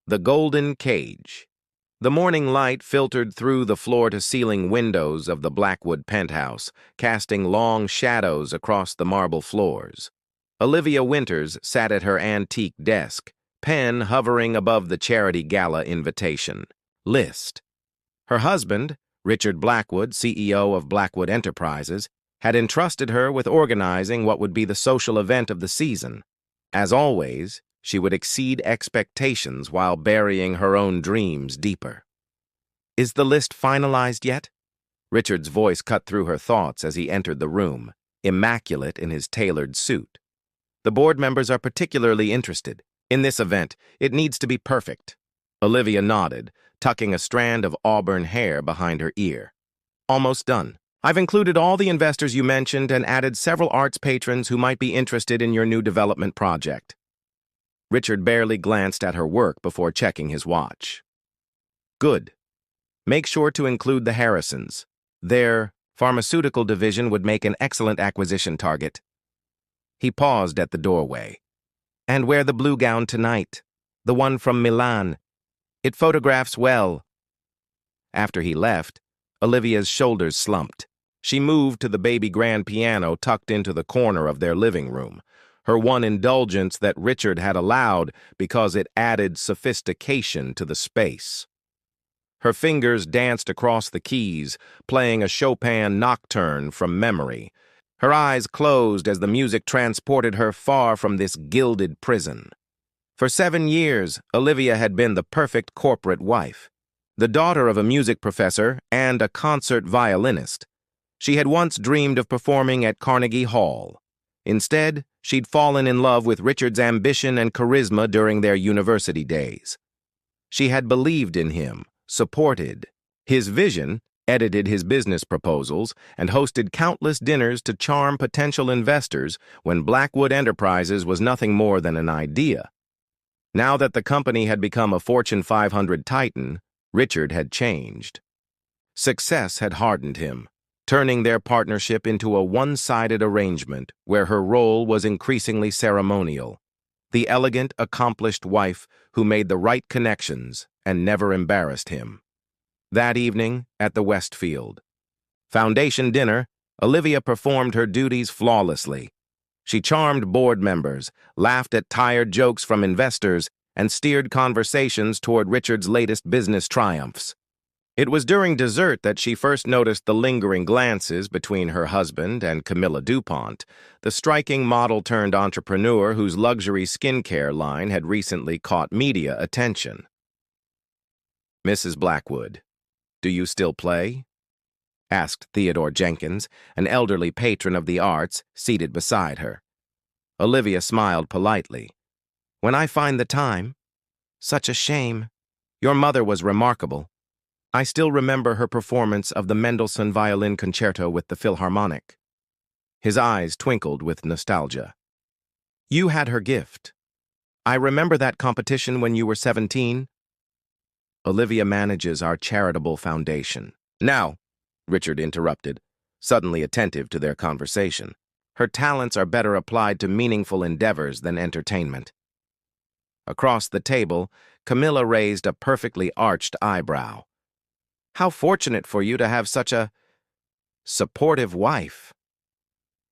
The Golden Cage. The morning light filtered through the floor-to-ceiling windows of the Blackwood penthouse, casting long shadows across the marble floors. Olivia Winters sat at her antique desk, pen hovering above the charity gala invitation list. Her husband, Richard Blackwood, CEO of Blackwood Enterprises, had entrusted her with organizing what would be the social event of the season. As always, she would exceed expectations while burying her own dreams deeper. "Is the list finalized yet?" Richard's voice cut through her thoughts as he entered the room, immaculate in his tailored suit. "The board members are particularly interested. In this event, it needs to be perfect." Olivia nodded, tucking a strand of auburn hair behind her ear. "Almost done. I've included all the investors you mentioned and added several arts patrons who might be interested in your new development project." Richard barely glanced at her work before checking his watch. "Good. Make sure to include the Harrisons. Their pharmaceutical division would make an excellent acquisition target." He paused at the doorway. "And wear the blue gown tonight, the one from Milan. It photographs well." After he left, Olivia's shoulders slumped. She moved to the baby grand piano tucked into the corner of their living room, her one indulgence that Richard had allowed because it added sophistication to the space. Her fingers danced across the keys, playing a Chopin nocturne from memory. Her eyes closed as the music transported her far from this gilded prison. For 7 years, Olivia had been the perfect corporate wife, the daughter of a music professor and a concert violinist. She had once dreamed of performing at Carnegie Hall. Instead, she'd fallen in love with Richard's ambition and charisma during their university days. She had believed in him, supported his vision, edited his business proposals, and hosted countless dinners to charm potential investors when Blackwood Enterprises was nothing more than an idea. Now that the company had become a Fortune 500 titan, Richard had changed. Success had hardened him, turning their partnership into a one-sided arrangement where her role was increasingly ceremonial, the elegant, accomplished wife who made the right connections and never embarrassed him. That evening, at the Westfield Foundation dinner, Olivia performed her duties flawlessly. She charmed board members, laughed at tired jokes from investors, and steered conversations toward Richard's latest business triumphs. It was during dessert that she first noticed the lingering glances between her husband and Camilla DuPont, the striking model-turned-entrepreneur whose luxury skincare line had recently caught media attention. "Mrs. Blackwood, do you still play?" asked Theodore Jenkins, an elderly patron of the arts, seated beside her. Olivia smiled politely. "When I find the time." "Such a shame. Your mother was remarkable. I still remember her performance of the Mendelssohn Violin Concerto with the Philharmonic." His eyes twinkled with nostalgia. "You had her gift. I remember that competition when you were 17. Olivia manages our charitable foundation." "Now," Richard interrupted, suddenly attentive to their conversation, "her talents are better applied to meaningful endeavors than entertainment." Across the table, Camilla raised a perfectly arched eyebrow. "How fortunate for you to have such a supportive wife."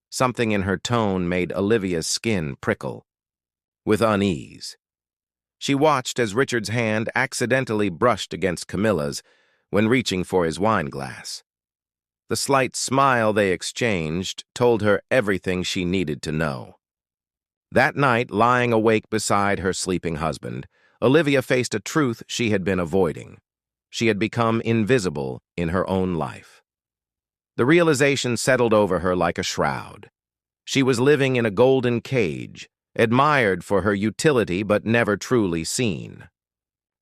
Something in her tone made Olivia's skin prickle. With unease, she watched as Richard's hand accidentally brushed against Camilla's when reaching for his wine glass. The slight smile they exchanged told her everything she needed to know. That night, lying awake beside her sleeping husband, Olivia faced a truth she had been avoiding. She had become invisible in her own life. The realization settled over her like a shroud. She was living in a golden cage, admired for her utility but never truly seen.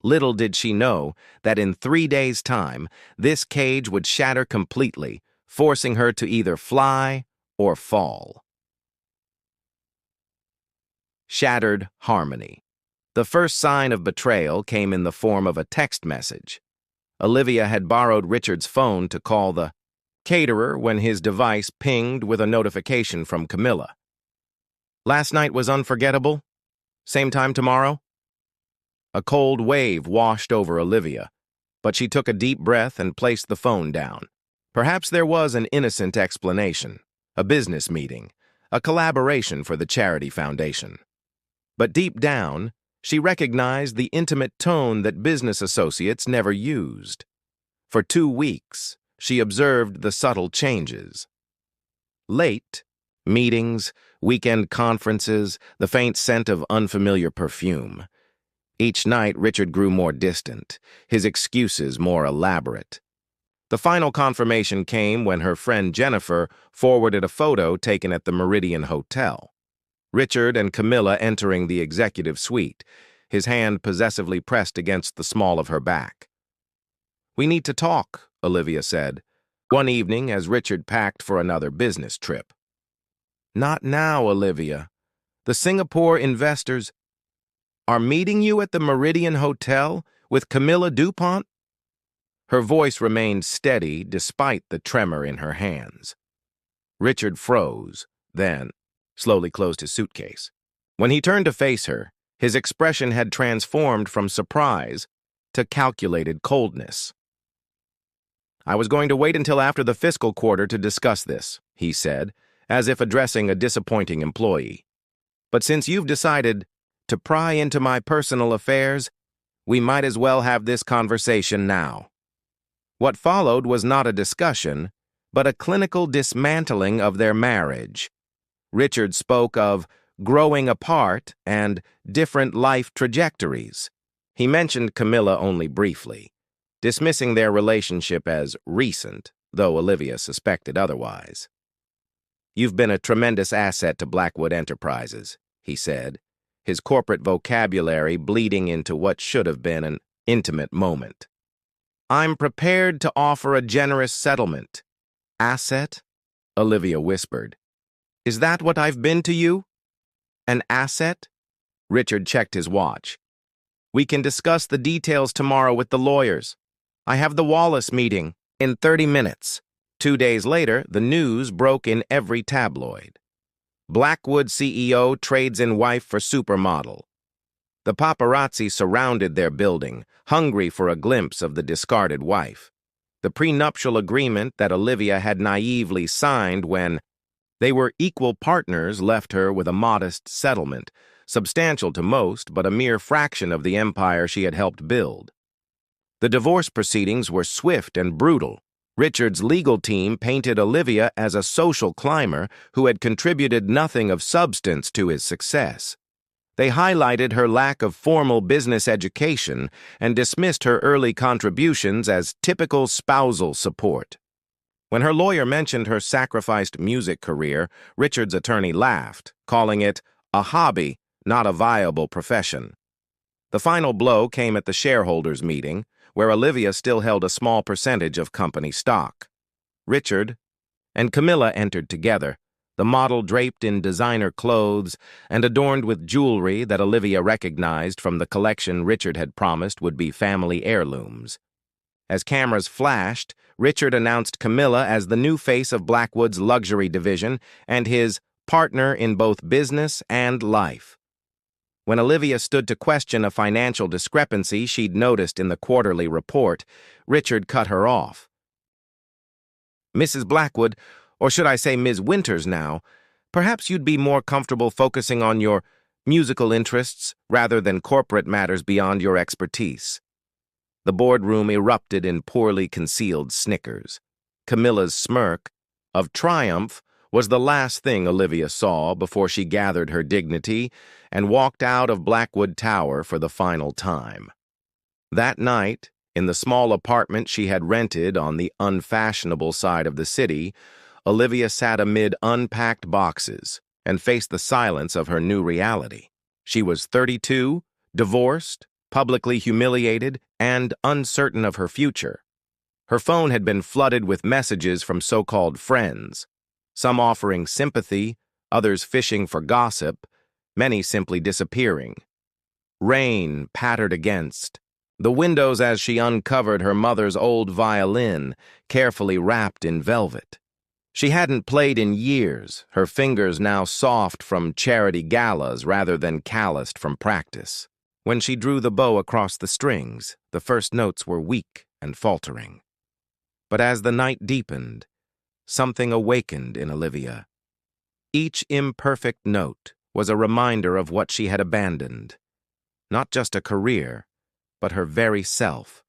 Little did she know that in 3 days' time, this cage would shatter completely, forcing her to either fly or fall. Shattered harmony. The first sign of betrayal came in the form of a text message. Olivia had borrowed Richard's phone to call the caterer when his device pinged with a notification from Camilla. "Last night was unforgettable? Same time tomorrow?" A cold wave washed over Olivia, but she took a deep breath and placed the phone down. Perhaps there was an innocent explanation, a business meeting, a collaboration for the charity foundation. But deep down, she recognized the intimate tone that business associates never used. For 2 weeks, she observed the subtle changes. Late, meetings, weekend conferences, the faint scent of unfamiliar perfume. Each night, Richard grew more distant, his excuses more elaborate. The final confirmation came when her friend Jennifer forwarded a photo taken at the Meridian Hotel. Richard and Camilla entering the executive suite, his hand possessively pressed against the small of her back. "We need to talk," Olivia said, one evening as Richard packed for another business trip. "Not now, Olivia. The Singapore investors are meeting you at the Meridian Hotel with Camilla DuPont?" Her voice remained steady despite the tremor in her hands. Richard froze, then slowly closed his suitcase. When he turned to face her, his expression had transformed from surprise to calculated coldness. "I was going to wait until after the fiscal quarter to discuss this," he said, as if addressing a disappointing employee. "But since you've decided to pry into my personal affairs, we might as well have this conversation now." What followed was not a discussion, but a clinical dismantling of their marriage. Richard spoke of growing apart and different life trajectories. He mentioned Camilla only briefly, dismissing their relationship as recent, though Olivia suspected otherwise. "You've been a tremendous asset to Blackwood Enterprises," he said, his corporate vocabulary bleeding into what should have been an intimate moment. "I'm prepared to offer a generous settlement." "Asset?" Olivia whispered. "Is that what I've been to you? An asset?" Richard checked his watch. "We can discuss the details tomorrow with the lawyers. I have the Wallace meeting in 30 minutes. 2 days later, the news broke in every tabloid. Blackwood CEO trades in wife for supermodel. The paparazzi surrounded their building, hungry for a glimpse of the discarded wife. The prenuptial agreement that Olivia had naively signed when they were equal partners left her with a modest settlement, substantial to most, but a mere fraction of the empire she had helped build. The divorce proceedings were swift and brutal. Richard's legal team painted Olivia as a social climber who had contributed nothing of substance to his success. They highlighted her lack of formal business education and dismissed her early contributions as typical spousal support. When her lawyer mentioned her sacrificed music career, Richard's attorney laughed, calling it a hobby, not a viable profession. The final blow came at the shareholders' meeting, where Olivia still held a small percentage of company stock. Richard and Camilla entered together, the model draped in designer clothes and adorned with jewelry that Olivia recognized from the collection Richard had promised would be family heirlooms. As cameras flashed, Richard announced Camilla as the new face of Blackwood's luxury division and his partner in both business and life. When Olivia stood to question a financial discrepancy she'd noticed in the quarterly report, Richard cut her off. "Mrs. Blackwood, or should I say Ms. Winters now, perhaps you'd be more comfortable focusing on your musical interests rather than corporate matters beyond your expertise." The boardroom erupted in poorly concealed snickers. Camilla's smirk of triumph was the last thing Olivia saw before she gathered her dignity and walked out of Blackwood Tower for the final time. That night, in the small apartment she had rented on the unfashionable side of the city, Olivia sat amid unpacked boxes and faced the silence of her new reality. She was 32, divorced, publicly humiliated, and uncertain of her future. Her phone had been flooded with messages from so-called friends, some offering sympathy, others fishing for gossip, many simply disappearing. Rain pattered against the windows as she uncovered her mother's old violin, carefully wrapped in velvet. She hadn't played in years, her fingers now soft from charity galas rather than calloused from practice. When she drew the bow across the strings, the first notes were weak and faltering. But as the night deepened, something awakened in Olivia. Each imperfect note was a reminder of what she had abandoned. Not just a career, but her very self.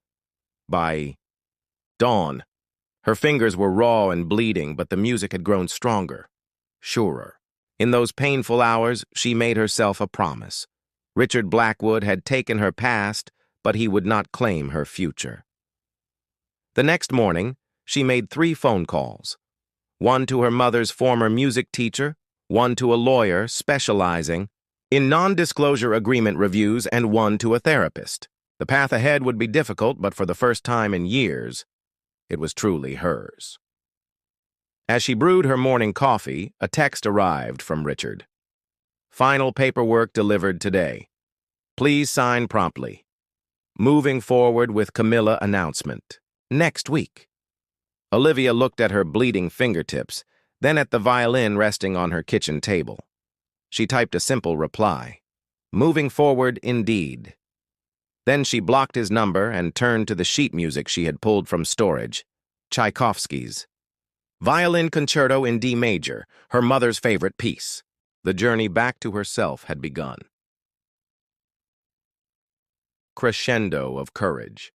By dawn, her fingers were raw and bleeding, but the music had grown stronger, surer. In those painful hours, she made herself a promise. Richard Blackwood had taken her past, but he would not claim her future. The next morning, she made 3 phone calls. One to her mother's former music teacher, one to a lawyer specializing in non-disclosure agreement reviews, and one to a therapist. The path ahead would be difficult, but for the first time in years, it was truly hers. As she brewed her morning coffee, a text arrived from Richard. Final paperwork delivered today. Please sign promptly. Moving forward with Camilla announcement. Next week. Olivia looked at her bleeding fingertips, then at the violin resting on her kitchen table. She typed a simple reply. Moving forward indeed. Then she blocked his number and turned to the sheet music she had pulled from storage. Tchaikovsky's Violin Concerto in D major, her mother's favorite piece. The journey back to herself had begun. Crescendo of courage.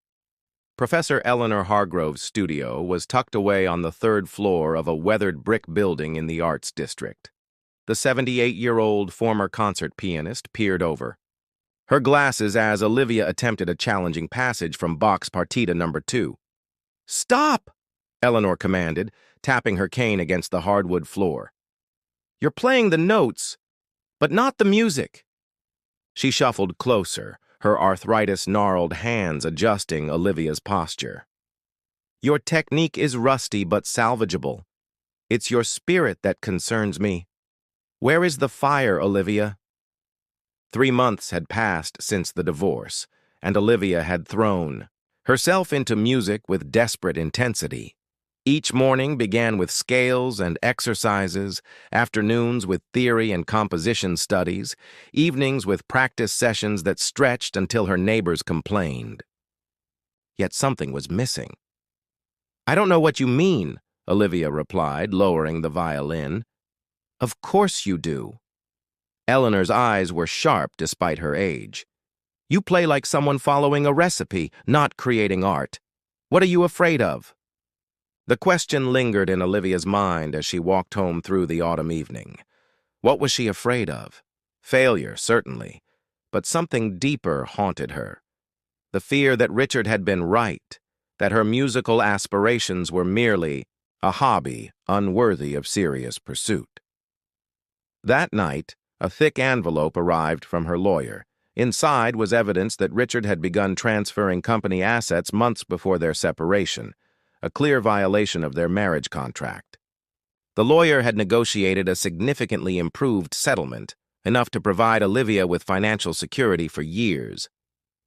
Professor Eleanor Hargrove's studio was tucked away on the 3rd floor of a weathered brick building in the Arts District. The 78-year-old former concert pianist peered over, her glasses as Olivia attempted a challenging passage from Bach's Partita No. 2. "Stop!" Eleanor commanded, tapping her cane against the hardwood floor. "You're playing the notes, but not the music." She shuffled closer, her arthritis-gnarled hands adjusting Olivia's posture. "Your technique is rusty but salvageable. It's your spirit that concerns me. Where is the fire, Olivia?" 3 months had passed since the divorce, and Olivia had thrown herself into music with desperate intensity. Each morning began with scales and exercises, afternoons with theory and composition studies, evenings with practice sessions that stretched until her neighbors complained. Yet something was missing. "I don't know what you mean," Olivia replied, lowering the violin. "Of course you do." Eleanor's eyes were sharp despite her age. "You play like someone following a recipe, not creating art. What are you afraid of?" The question lingered in Olivia's mind as she walked home through the autumn evening. What was she afraid of? Failure, certainly, but something deeper haunted her. The fear that Richard had been right, that her musical aspirations were merely a hobby unworthy of serious pursuit. That night, a thick envelope arrived from her lawyer. Inside was evidence that Richard had begun transferring company assets months before their separation, a clear violation of their marriage contract. The lawyer had negotiated a significantly improved settlement, enough to provide Olivia with financial security for years.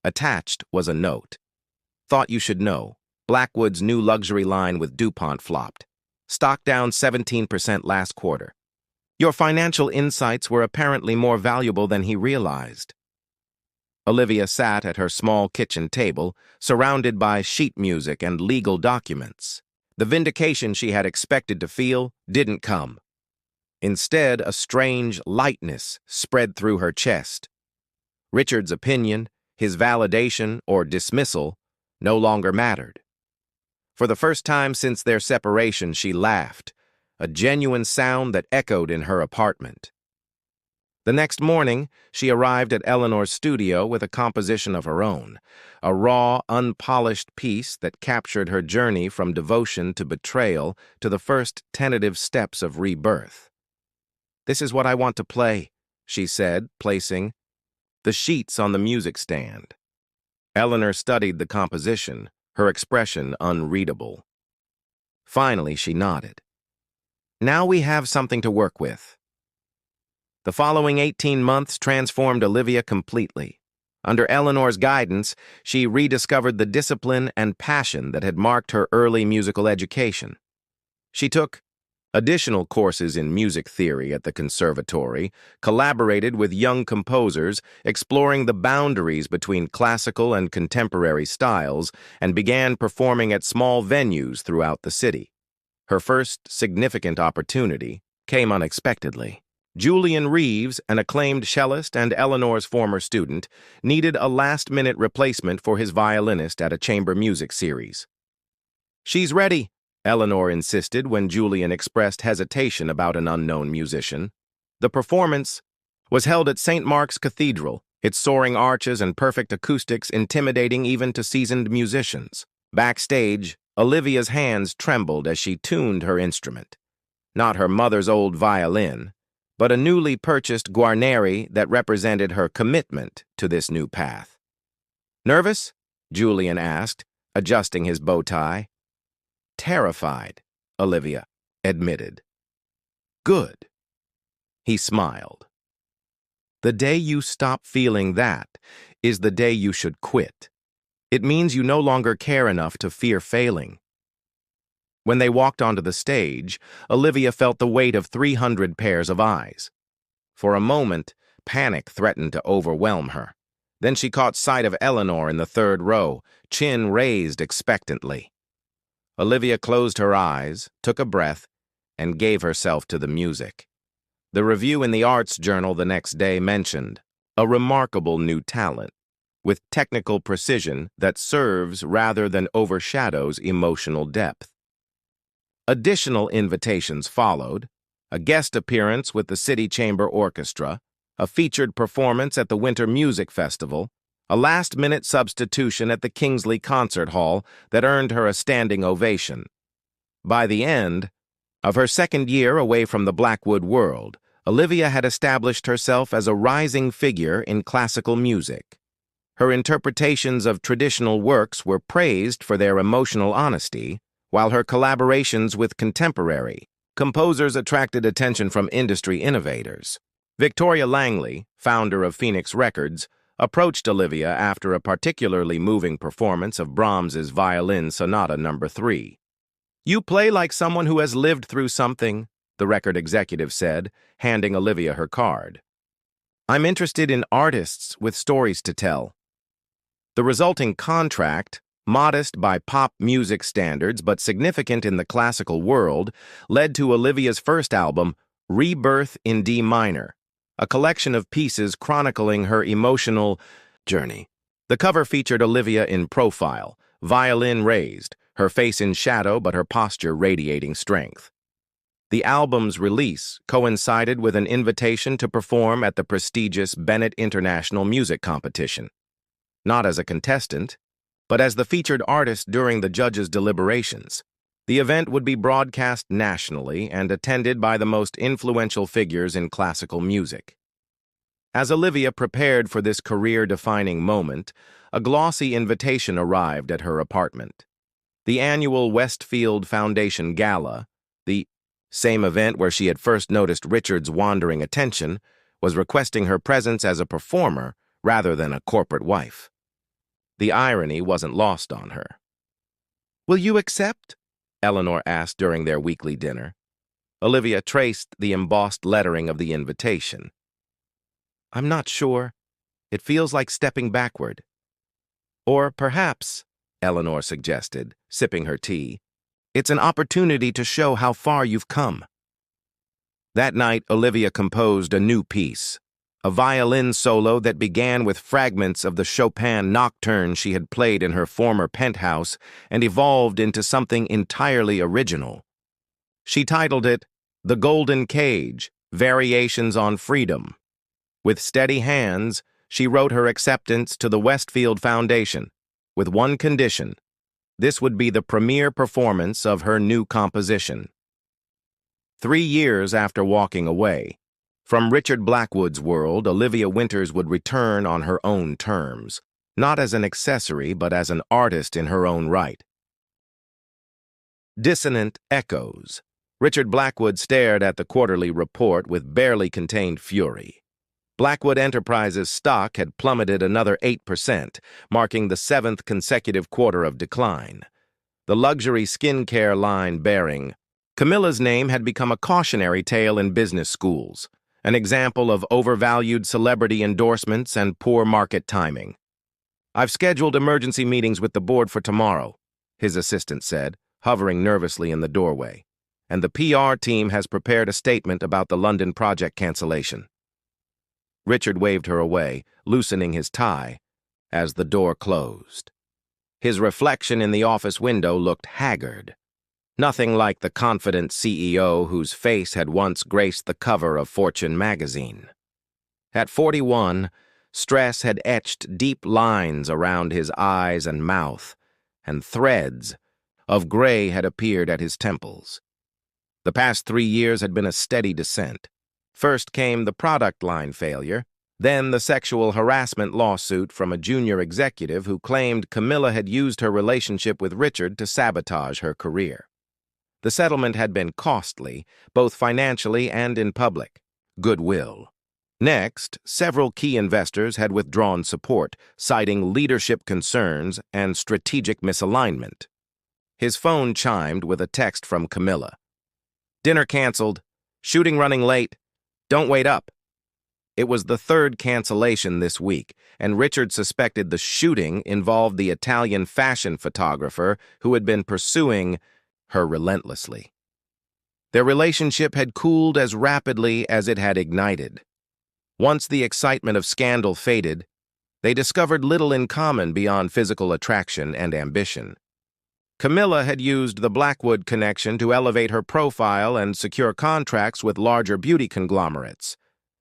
Attached was a note. "Thought you should know. Blackwood's new luxury line with DuPont flopped. Stock down 17% last quarter. Your financial insights were apparently more valuable than he realized." Olivia sat at her small kitchen table, surrounded by sheet music and legal documents. The vindication she had expected to feel didn't come. Instead, a strange lightness spread through her chest. Richard's opinion, his validation or dismissal, no longer mattered. For the first time since their separation, she laughed, a genuine sound that echoed in her apartment. The next morning, she arrived at Eleanor's studio with a composition of her own, a raw, unpolished piece that captured her journey from devotion to betrayal to the first tentative steps of rebirth. "This is what I want to play," she said, placing the sheets on the music stand. Eleanor studied the composition, her expression unreadable. Finally, she nodded. "Now we have something to work with." The following 18 months transformed Olivia completely. Under Eleanor's guidance, she rediscovered the discipline and passion that had marked her early musical education. She took Additional courses in music theory at the conservatory collaborated with young composers exploring the boundaries between classical and contemporary styles and began performing at small venues throughout the city. Her first significant opportunity came unexpectedly. Julian Reeves, an acclaimed cellist and Eleanor's former student, needed a last-minute replacement for his violinist at a chamber music series. "She's ready," Eleanor insisted when Julian expressed hesitation about an unknown musician. The performance was held at St. Mark's Cathedral, its soaring arches and perfect acoustics intimidating even to seasoned musicians. Backstage, Olivia's hands trembled as she tuned her instrument. Not her mother's old violin, but a newly purchased Guarneri that represented her commitment to this new path. "Nervous?" Julian asked, adjusting his bow tie. "Terrified," Olivia admitted. "Good." He smiled. "The day you stop feeling that is the day you should quit. It means you no longer care enough to fear failing." When they walked onto the stage, Olivia felt the weight of 300 pairs of eyes. For a moment, panic threatened to overwhelm her. Then she caught sight of Eleanor in the third row, chin raised expectantly. Olivia closed her eyes, took a breath, and gave herself to the music. The review in the Arts Journal the next day mentioned a remarkable new talent, with technical precision that serves rather than overshadows emotional depth. Additional invitations followed: a guest appearance with the City Chamber Orchestra, a featured performance at the Winter Music Festival, a last-minute substitution at the Kingsley Concert Hall that earned her a standing ovation. By the end of her second year away from the Blackwood world, Olivia had established herself as a rising figure in classical music. Her interpretations of traditional works were praised for their emotional honesty, while her collaborations with contemporary composers attracted attention from industry innovators. Victoria Langley, founder of Phoenix Records, approached Olivia after a particularly moving performance of Brahms's Violin Sonata No. 3. "You play like someone who has lived through something," the record executive said, handing Olivia her card. "I'm interested in artists with stories to tell." The resulting contract, modest by pop music standards but significant in the classical world, led to Olivia's first album, Rebirth in D Minor, a collection of pieces chronicling her emotional journey. The cover featured Olivia in profile, violin raised, her face in shadow but her posture radiating strength. The album's release coincided with an invitation to perform at the prestigious Bennett International Music Competition. Not as a contestant, but as the featured artist during the judges' deliberations. The event would be broadcast nationally and attended by the most influential figures in classical music. As Olivia prepared for this career-defining moment, a glossy invitation arrived at her apartment. The annual Westfield Foundation Gala, the same event where she had first noticed Richard's wandering attention, was requesting her presence as a performer rather than a corporate wife. The irony wasn't lost on her. "Will you accept?" Eleanor asked during their weekly dinner. Olivia traced the embossed lettering of the invitation. "I'm not sure. It feels like stepping backward." "Or perhaps," Eleanor suggested, sipping her tea, "it's an opportunity to show how far you've come." That night, Olivia composed a new piece, a violin solo that began with fragments of the Chopin nocturne she had played in her former penthouse and evolved into something entirely original. She titled it The Golden Cage, Variations on Freedom. With steady hands, she wrote her acceptance to the Westfield Foundation, with one condition: this would be the premiere performance of her new composition. 3 years after walking away from Richard Blackwood's world, Olivia Winters would return on her own terms, not as an accessory but as an artist in her own right. Dissonant echoes. Richard Blackwood stared at the quarterly report with barely contained fury. Blackwood Enterprises' stock had plummeted another 8%, marking the 7th consecutive quarter of decline. The luxury skincare line bearing Camilla's name had become a cautionary tale in business schools, an example of overvalued celebrity endorsements and poor market timing. "I've scheduled emergency meetings with the board for tomorrow," his assistant said, hovering nervously in the doorway, "and the PR team has prepared a statement about the London project cancellation." Richard waved her away, loosening his tie, as the door closed. His reflection in the office window looked haggard. Nothing like the confident CEO whose face had once graced the cover of Fortune magazine. At 41, stress had etched deep lines around his eyes and mouth, and threads of gray had appeared at his temples. The past 3 years had been a steady descent. First came the product line failure, then the sexual harassment lawsuit from a junior executive who claimed Camilla had used her relationship with Richard to sabotage her career. The settlement had been costly, both financially and in public. Goodwill. Next, several key investors had withdrawn support, citing leadership concerns and strategic misalignment. His phone chimed with a text from Camilla. "Dinner canceled. Shooting running late. Don't wait up." It was the third cancellation this week, and Richard suspected the shooting involved the Italian fashion photographer who had been pursuing her relentlessly. Their relationship had cooled as rapidly as it had ignited. Once the excitement of scandal faded, they discovered little in common beyond physical attraction and ambition. Camilla had used the Blackwood connection to elevate her profile and secure contracts with larger beauty conglomerates.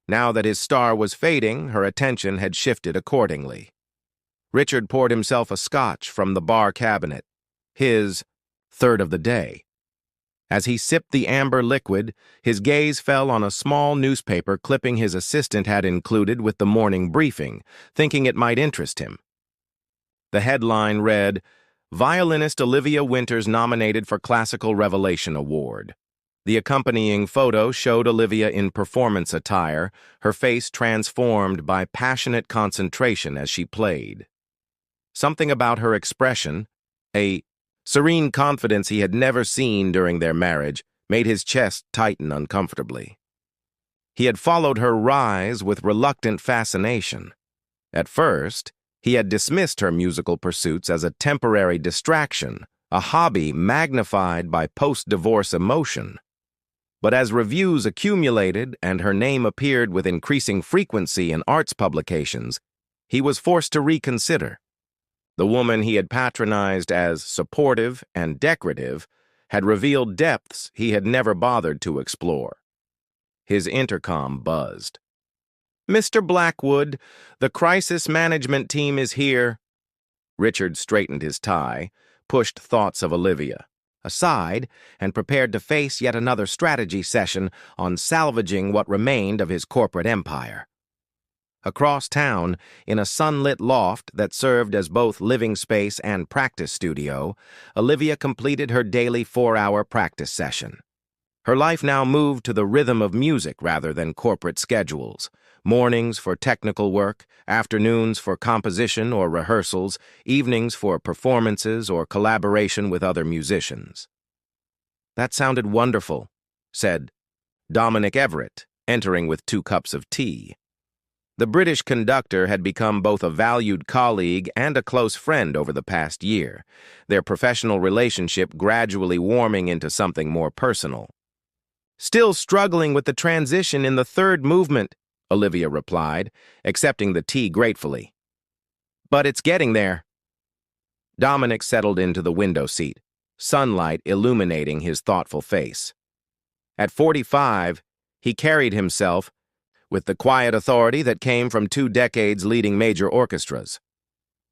Now that his star was fading, her attention had shifted accordingly. Richard poured himself a scotch from the bar cabinet, his third of the day. As he sipped the amber liquid, his gaze fell on a small newspaper clipping his assistant had included with the morning briefing, thinking it might interest him. The headline read, "Violinist Olivia Winters nominated for Classical Revelation Award." The accompanying photo showed Olivia in performance attire, her face transformed by passionate concentration as she played. Something about her expression, a serene confidence he had never seen during their marriage, made his chest tighten uncomfortably. He had followed her rise with reluctant fascination. At first, he had dismissed her musical pursuits as a temporary distraction, a hobby magnified by post-divorce emotion. But as reviews accumulated and her name appeared with increasing frequency in arts publications, he was forced to reconsider. The woman he had patronized as supportive and decorative had revealed depths he had never bothered to explore. His intercom buzzed. "Mr. Blackwood, the crisis management team is here." Richard straightened his tie, pushed thoughts of Olivia aside, and prepared to face yet another strategy session on salvaging what remained of his corporate empire. Across town, in a sunlit loft that served as both living space and practice studio, Olivia completed her daily 4-hour practice session. Her life now moved to the rhythm of music rather than corporate schedules. Mornings for technical work, afternoons for composition or rehearsals, evenings for performances or collaboration with other musicians. "That sounded wonderful," said Dominic Everett, entering with 2 cups of tea. The British conductor had become both a valued colleague and a close friend over the past year, their professional relationship gradually warming into something more personal. "Still struggling with the transition in the third movement," Olivia replied, accepting the tea gratefully. "But it's getting there." Dominic settled into the window seat, sunlight illuminating his thoughtful face. At 45, he carried himself with the quiet authority that came from 2 decades leading major orchestras.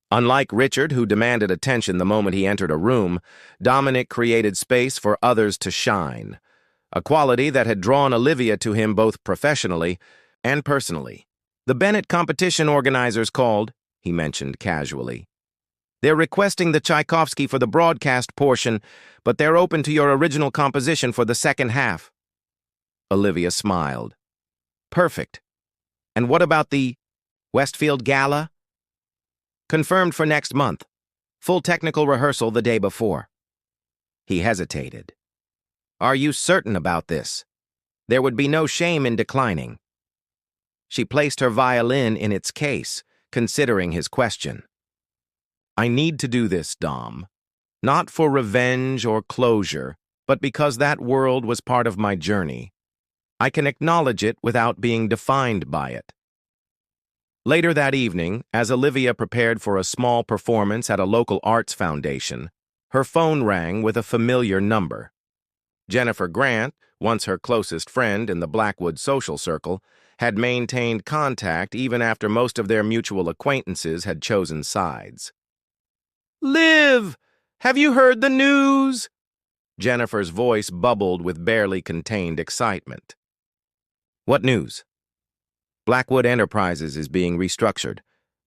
Unlike Richard, who demanded attention the moment he entered a room, Dominic created space for others to shine, a quality that had drawn Olivia to him both professionally and personally. "The Bennett competition organizers called," he mentioned casually. "They're requesting the Tchaikovsky for the broadcast portion, but they're open to your original composition for the second half." Olivia smiled. "Perfect. And what about the Westfield Gala?" "Confirmed for next month. Full technical rehearsal the day before." He hesitated. Are you certain about this? There would be no shame in declining. She placed her violin in its case, considering his question. I need to do this, Dom. Not for revenge or closure, but because that world was part of my journey. I can acknowledge it without being defined by it. Later that evening, as Olivia prepared for a small performance at a local arts foundation, her phone rang with a familiar number. Jennifer Grant, once her closest friend in the Blackwood social circle, had maintained contact even after most of their mutual acquaintances had chosen sides. "Liv, have you heard the news?" Jennifer's voice bubbled with barely contained excitement. "What news?" "Blackwood Enterprises is being restructured.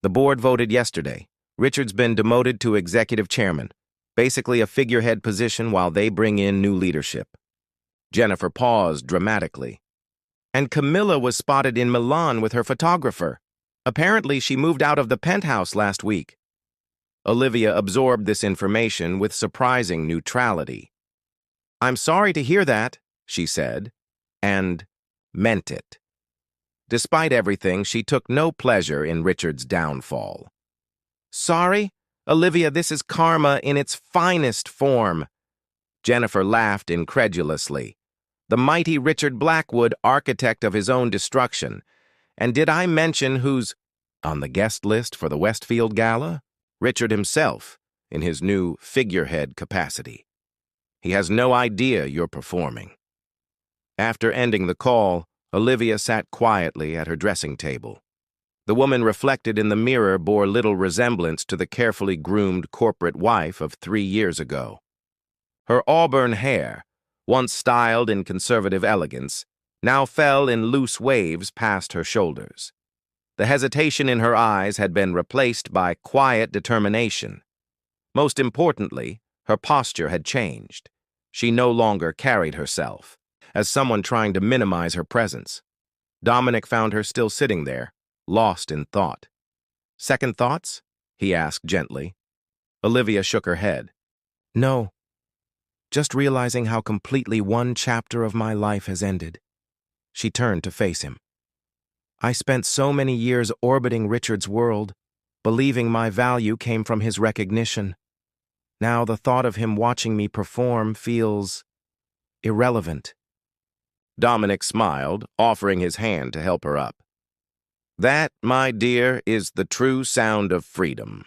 The board voted yesterday. Richard's been demoted to executive chairman, basically a figurehead position while they bring in new leadership." Jennifer paused dramatically. "And Camilla was spotted in Milan with her photographer. Apparently she moved out of the penthouse last week." Olivia absorbed this information with surprising neutrality. "I'm sorry to hear that," she said, and meant it. Despite everything, she took no pleasure in Richard's downfall. "Sorry? Olivia, this is karma in its finest form." Jennifer laughed incredulously. "The mighty Richard Blackwood, architect of his own destruction. And did I mention who's on the guest list for the Westfield Gala? Richard himself, in his new figurehead capacity. He has no idea you're performing." After ending the call, Olivia sat quietly at her dressing table. The woman reflected in the mirror bore little resemblance to the carefully groomed corporate wife of 3 years ago. Her auburn hair, once styled in conservative elegance, now fell in loose waves past her shoulders. The hesitation in her eyes had been replaced by quiet determination. Most importantly, her posture had changed. She no longer carried herself as someone trying to minimize her presence. Dominic found her still sitting there, lost in thought. "Second thoughts?" he asked gently. Olivia shook her head. "No. Just realizing how completely one chapter of my life has ended." She turned to face him. "I spent so many years orbiting Richard's world, believing my value came from his recognition. Now the thought of him watching me perform feels irrelevant." Dominic smiled, offering his hand to help her up. "That, my dear, is the true sound of freedom."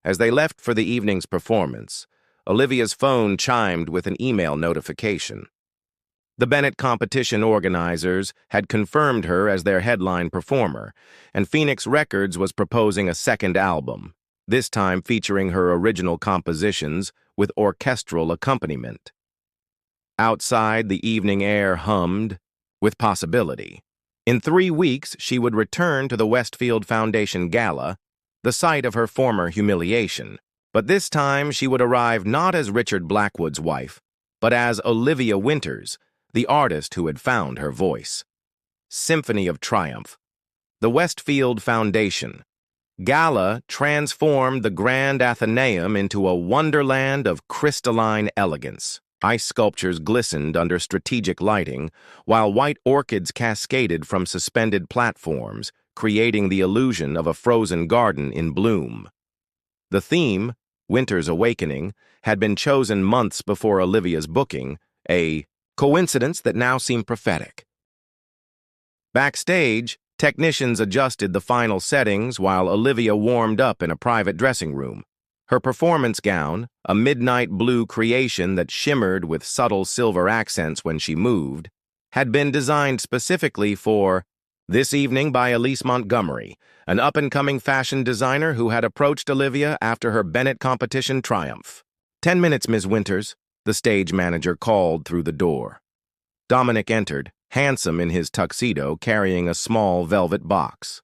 As they left for the evening's performance, Olivia's phone chimed with an email notification. The Bennett competition organizers had confirmed her as their headline performer, and Phoenix Records was proposing a second album, this time featuring her original compositions with orchestral accompaniment. Outside, the evening air hummed with possibility. In 3 weeks, she would return to the Westfield Foundation Gala, the site of her former humiliation. But this time, she would arrive not as Richard Blackwood's wife, but as Olivia Winters, the artist who had found her voice. Symphony of Triumph. The Westfield Foundation. Gala transformed the Grand Athenaeum into a wonderland of crystalline elegance. Ice sculptures glistened under strategic lighting, while white orchids cascaded from suspended platforms, creating the illusion of a frozen garden in bloom. The theme, Winter's Awakening, had been chosen months before Olivia's booking, a coincidence that now seemed prophetic. Backstage, technicians adjusted the final settings while Olivia warmed up in a private dressing room. Her performance gown, a midnight blue creation that shimmered with subtle silver accents when she moved, had been designed specifically for This Evening by Elise Montgomery, an up-and-coming fashion designer who had approached Olivia after her Bennett competition triumph. 10 minutes, Ms. Winters," the stage manager called through the door. Dominic entered, handsome in his tuxedo, carrying a small velvet box.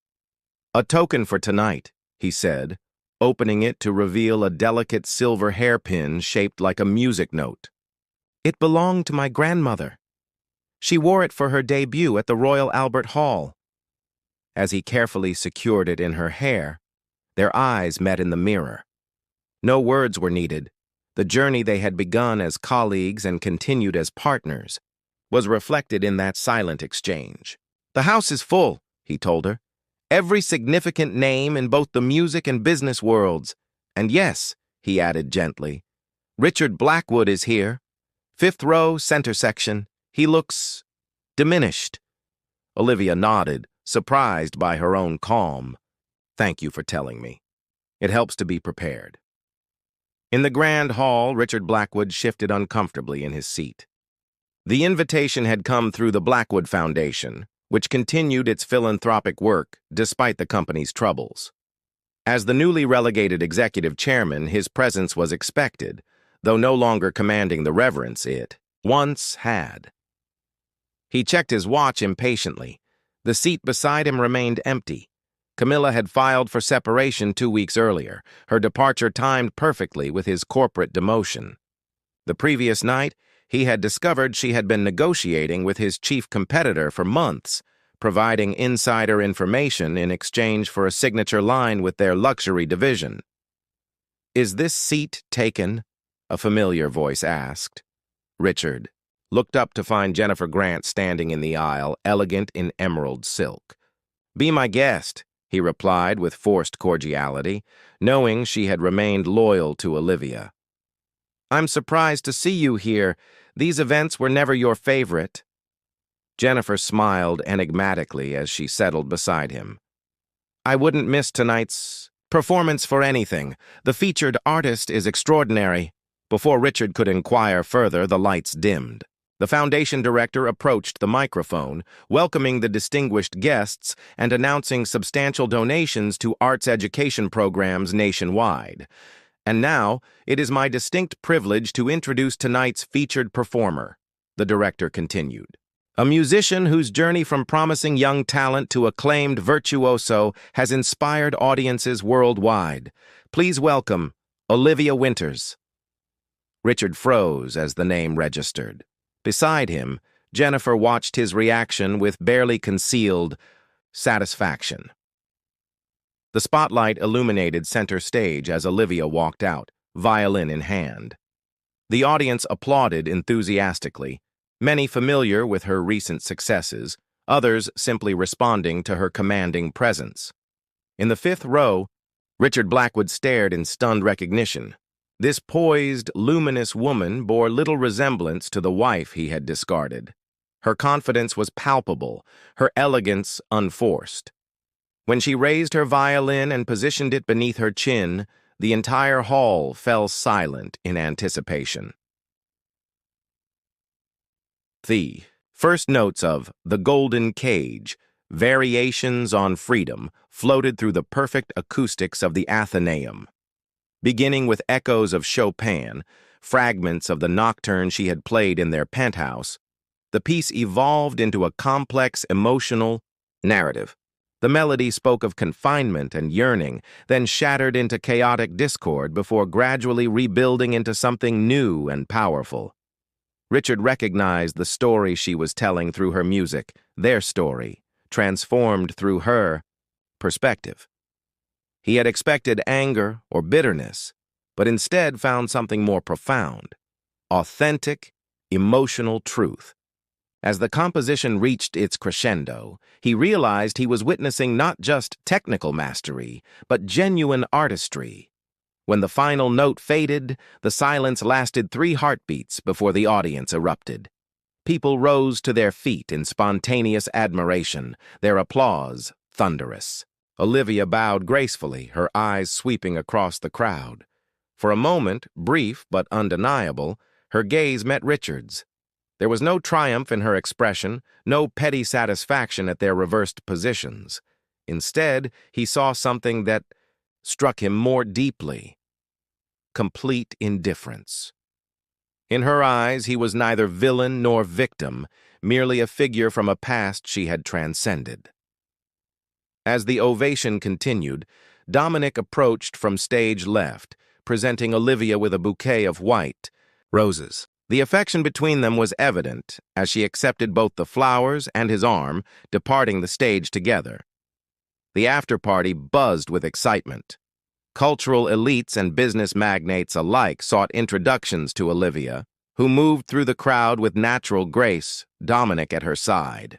"A token for tonight," he said, opening it to reveal a delicate silver hairpin shaped like a music note. "It belonged to my grandmother. She wore it for her debut at the Royal Albert Hall." As he carefully secured it in her hair, their eyes met in the mirror. No words were needed. The journey they had begun as colleagues and continued as partners was reflected in that silent exchange. "The house is full," he told her. "Every significant name in both the music and business worlds. And yes," he added gently, "Richard Blackwood is here. 5th row, center section. He looks diminished." Olivia nodded, surprised by her own calm. "Thank you for telling me. It helps to be prepared." In the grand hall, Richard Blackwood shifted uncomfortably in his seat. The invitation had come through the Blackwood Foundation, which continued its philanthropic work despite the company's troubles. As the newly relegated executive chairman, his presence was expected, though no longer commanding the reverence it once had. He checked his watch impatiently. The seat beside him remained empty. Camilla had filed for separation 2 weeks earlier, her departure timed perfectly with his corporate demotion. The previous night, he had discovered she had been negotiating with his chief competitor for months, providing insider information in exchange for a signature line with their luxury division. "Is this seat taken?" a familiar voice asked. Richard looked up to find Jennifer Grant standing in the aisle, elegant in emerald silk. "Be my guest," he replied with forced cordiality, knowing she had remained loyal to Olivia. "I'm surprised to see you here. These events were never your favorite." Jennifer smiled enigmatically as she settled beside him. "I wouldn't miss tonight's performance for anything. The featured artist is extraordinary." Before Richard could inquire further, the lights dimmed. The foundation director approached the microphone, welcoming the distinguished guests and announcing substantial donations to arts education programs nationwide. "And now, it is my distinct privilege to introduce tonight's featured performer," the director continued. "A musician whose journey from promising young talent to acclaimed virtuoso has inspired audiences worldwide. Please welcome Olivia Winters." Richard froze as the name registered. Beside him, Jennifer watched his reaction with barely concealed satisfaction. The spotlight illuminated center stage as Olivia walked out, violin in hand. The audience applauded enthusiastically, many familiar with her recent successes, others simply responding to her commanding presence. In the 5th row, Richard Blackwood stared in stunned recognition. This poised, luminous woman bore little resemblance to the wife he had discarded. Her confidence was palpable, her elegance unforced. When she raised her violin and positioned it beneath her chin, the entire hall fell silent in anticipation. The first notes of "The Golden Cage," Variations on Freedom, floated through the perfect acoustics of the Athenaeum. Beginning with echoes of Chopin, fragments of the nocturne she had played in their penthouse, the piece evolved into a complex emotional narrative. The melody spoke of confinement and yearning, then shattered into chaotic discord before gradually rebuilding into something new and powerful. Richard recognized the story she was telling through her music, their story, transformed through her perspective. He had expected anger or bitterness, but instead found something more profound, authentic, emotional truth. As the composition reached its crescendo, he realized he was witnessing not just technical mastery, but genuine artistry. When the final note faded, the silence lasted 3 heartbeats before the audience erupted. People rose to their feet in spontaneous admiration, their applause thunderous. Olivia bowed gracefully, her eyes sweeping across the crowd. For a moment, brief but undeniable, her gaze met Richard's. There was no triumph in her expression, no petty satisfaction at their reversed positions. Instead, he saw something that struck him more deeply: complete indifference. In her eyes, he was neither villain nor victim, merely a figure from a past she had transcended. As the ovation continued, Dominic approached from stage left, presenting Olivia with a bouquet of white roses. The affection between them was evident as she accepted both the flowers and his arm, departing the stage together. The after-party buzzed with excitement. Cultural elites and business magnates alike sought introductions to Olivia, who moved through the crowd with natural grace, Dominic at her side.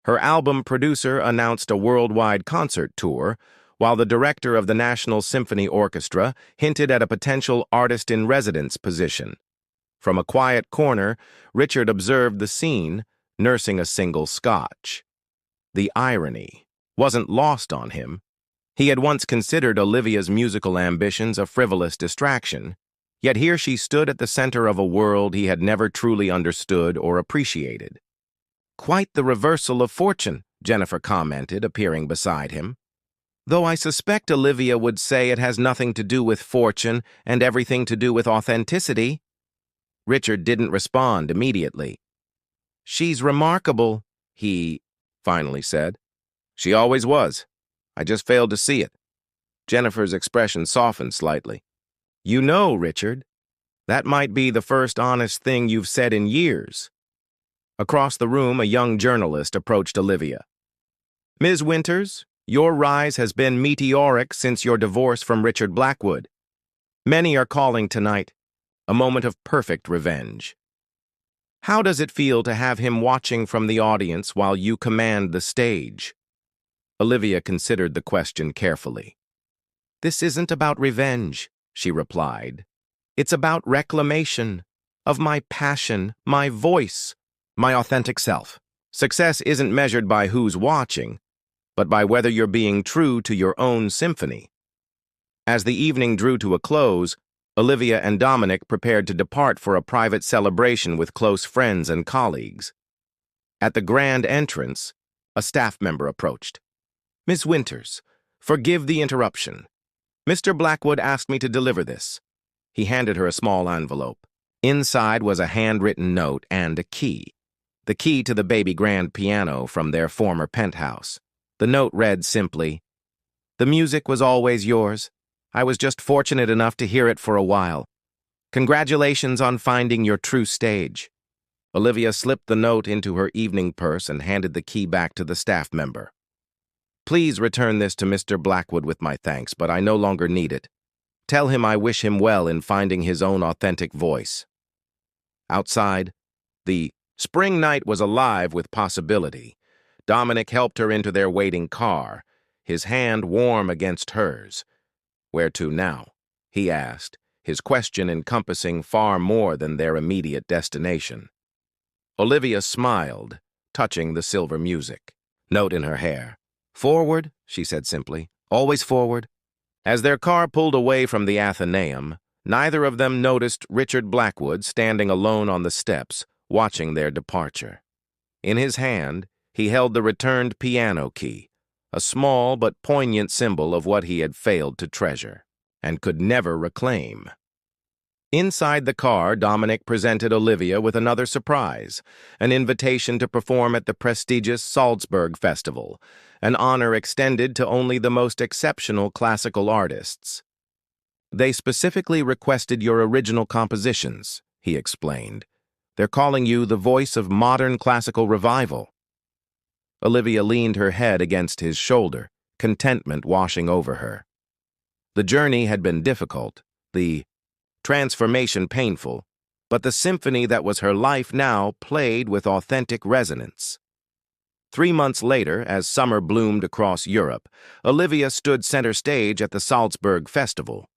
Her album producer announced a worldwide concert tour, while the director of the National Symphony Orchestra hinted at a potential artist-in-residence position. From a quiet corner, Richard observed the scene, nursing a single scotch. The irony wasn't lost on him. He had once considered Olivia's musical ambitions a frivolous distraction, yet here she stood at the center of a world he had never truly understood or appreciated. "Quite the reversal of fortune," Jennifer commented, appearing beside him. "Though I suspect Olivia would say it has nothing to do with fortune and everything to do with authenticity." Richard didn't respond immediately. "She's remarkable," he finally said. "She always was. I just failed to see it." Jennifer's expression softened slightly. "You know, Richard, that might be the first honest thing you've said in years." Across the room, a young journalist approached Olivia. "Ms. Winters, your rise has been meteoric since your divorce from Richard Blackwood. Many are calling tonight a moment of perfect revenge. How does it feel to have him watching from the audience while you command the stage?" Olivia considered the question carefully. "This isn't about revenge," she replied. "It's about reclamation of my passion, my voice, my authentic self. Success isn't measured by who's watching, but by whether you're being true to your own symphony." As the evening drew to a close, Olivia and Dominic prepared to depart for a private celebration with close friends and colleagues. At the grand entrance, a staff member approached. "Miss Winters, forgive the interruption. Mr. Blackwood asked me to deliver this." He handed her a small envelope. Inside was a handwritten note and a key. The key to the baby grand piano from their former penthouse. The note read simply, "The music was always yours. I was just fortunate enough to hear it for a while. Congratulations on finding your true stage." Olivia slipped the note into her evening purse and handed the key back to the staff member. "Please return this to Mr. Blackwood with my thanks, but I no longer need it. Tell him I wish him well in finding his own authentic voice." Outside, the spring night was alive with possibility. Dominic helped her into their waiting car, his hand warm against hers. "Where to now?" he asked, his question encompassing far more than their immediate destination. Olivia smiled, touching the silver music. Note in her hair. "Forward," she said simply. "Always forward." As their car pulled away from the Athenaeum, neither of them noticed Richard Blackwood standing alone on the steps, watching their departure. In his hand, he held the returned piano key, a small but poignant symbol of what he had failed to treasure and could never reclaim. Inside the car, Dominic presented Olivia with another surprise, an invitation to perform at the prestigious Salzburg Festival, an honor extended to only the most exceptional classical artists. "They specifically requested your original compositions," he explained. "They're calling you the voice of modern classical revival." Olivia leaned her head against his shoulder, contentment washing over her. The journey had been difficult, the transformation painful, but the symphony that was her life now played with authentic resonance. 3 months later, as summer bloomed across Europe, Olivia stood center stage at the Salzburg Festival.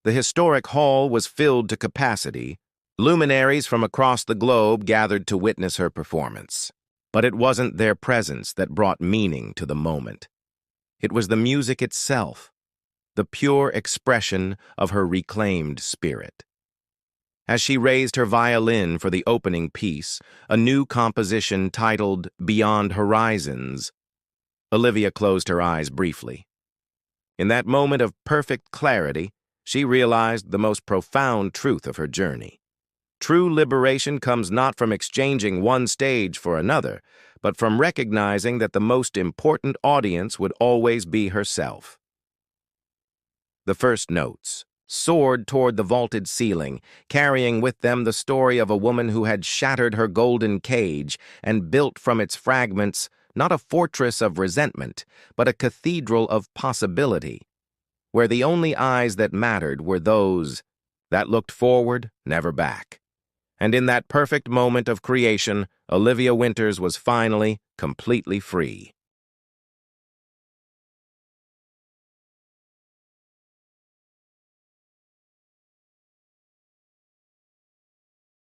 The historic hall was filled to capacity. Luminaries from across the globe gathered to witness her performance. But it wasn't their presence that brought meaning to the moment. It was the music itself, the pure expression of her reclaimed spirit. As she raised her violin for the opening piece, a new composition titled Beyond Horizons, Olivia closed her eyes briefly. In that moment of perfect clarity, she realized the most profound truth of her journey. True liberation comes not from exchanging one stage for another, but from recognizing that the most important audience would always be herself. The first notes soared toward the vaulted ceiling, carrying with them the story of a woman who had shattered her golden cage and built from its fragments not a fortress of resentment, but a cathedral of possibility. where the only eyes that mattered were those that looked forward, never back. And in that perfect moment of creation, Olivia Winters was finally completely free.